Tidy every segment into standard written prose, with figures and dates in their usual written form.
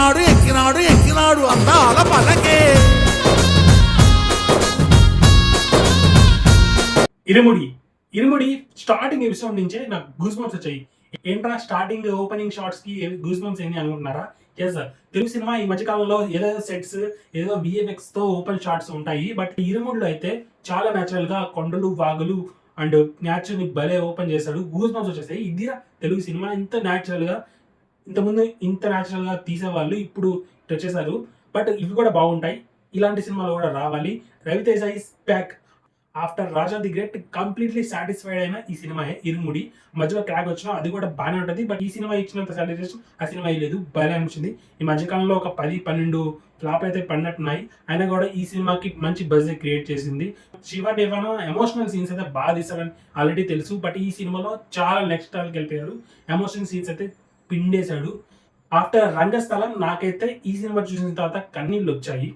ఎక్కినాడు ఎక్కినాడు ఎక్కినాడు అందాల పలకే. ఇరుముడి ఇరుముడి starting episode నుంచే నాకు గూస్ బంప్స్ వచ్చాయి. ఏంట్రా స్టార్టింగ్ ఓపెనింగ్ షార్ట్స్ కి గూస్ బంప్స్ ఏంటి అనుకుంటున్నారా? ఎస్ సార్, తెలుగు సినిమా ఈ మధ్యకాలంలో ఏదో సెట్స్ ఏదో విఎఫ్ఎక్స్ తో ఓపెన్ షార్ట్స్ ఉంటాయి. బట్ ఇరుముడిలో అయితే చాలా న్యాచురల్ గా కొండలు వాగులు అండ్ న్యాచురల్ ని భలే ఓపెన్ చేశాడు. గూస్ బంప్స్ వచ్చేసాయి. ఇది తెలుగు సినిమా ఇంత న్యాచురల్ గా, ఇంతకుముందు ఇంత న్యాచురల్ గా తీసేవాళ్ళు, ఇప్పుడు వచ్చేసారు. బట్ ఇవి కూడా బాగుంటాయి. ఇలాంటి సినిమాలు కూడా రావాలి. Ravi Teja is back after Raja the great. Completely satisfied అయిన ఈ సినిమా ఇరుముడి. మధ్యలో క్రాక్ వచ్చినా అది కూడా బాగానే ఉంటుంది. బట్ ఈ సినిమా ఇచ్చినంత సాటిస్ఫాక్షన్ ఆ సినిమా లేదు, బాగానే అనిపించింది. ఈ మధ్యకాలంలో ఒక 10-12 ఫ్లాప్ అయితే పడినట్టున్నాయి. అయినా కూడా ఈ సినిమాకి మంచి బజ్ క్రియేట్ చేసింది. శివ దేవన ఎమోషనల్ సీన్స్ అయితే బాగా తీసారని ఆల్రెడీ తెలుసు. బట్ ఈ సినిమాలో చాలా నెక్స్ట్ లెవెల్కి వెళ్ళిపోయారు. ఎమోషనల్ సీన్స్ అయితే పిండేశాడు. ఆఫ్టర్ రంగస్థలం నాకైతే ఈ సినిమా చూసిన తర్వాత కన్నీళ్ళు వచ్చాయి.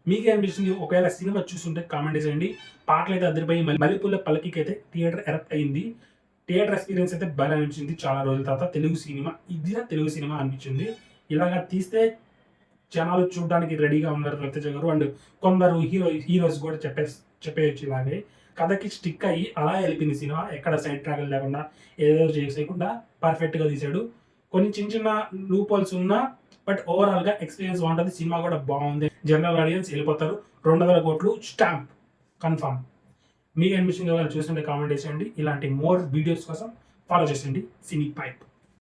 మీకే అనిపిస్తుంది? ఒకవేళ సినిమా చూస్తుంటే కామెంట్ చేయండి. పాటలు అయితే అదిరిపోయి మల్లెపూల పల్లకికి అయితే థియేటర్ ఎరప్ట్ అయింది. థియేటర్ ఎక్స్పీరియన్స్ అయితే బాగా అనిపించింది. చాలా రోజుల తర్వాత తెలుగు సినిమా ఇదిగా తెలుగు సినిమా అనిపించింది. ఇలాగా తీస్తే జనాలు చూడడానికి రెడీగా ఉన్నారు రవితేజ గారు. అండ్ కొందరు హీరోస్ కూడా చెప్పేయచ్చు. ఇలాగే కథకి స్టిక్ అయ్యి అలా వెళ్ళిపోయింది సినిమా. ఎక్కడ సైడ్ ట్రావెల్ లేకుండా ఏదో చేసేయకుండా పర్ఫెక్ట్గా తీశాడు. కొన్ని చిన్న చిన్న లూప్ హోల్స్ ఉన్నా బట్ ఓవరాల్ గా ఎక్స్పీరియన్స్ బాగుంటుంది. సినిమా కూడా బాగుంది. జనరల్ ఆడియన్స్ వెళ్ళిపోతారు. 200 కోట్లు స్టాంప్ కన్ఫర్మ్. మీకు అనిపించింది చూస్తుంటే కామెంట్ చేసేయండి. ఇలాంటి మోర్ వీడియోస్ కోసం ఫాలో చేసేయండి సినీ పైప్.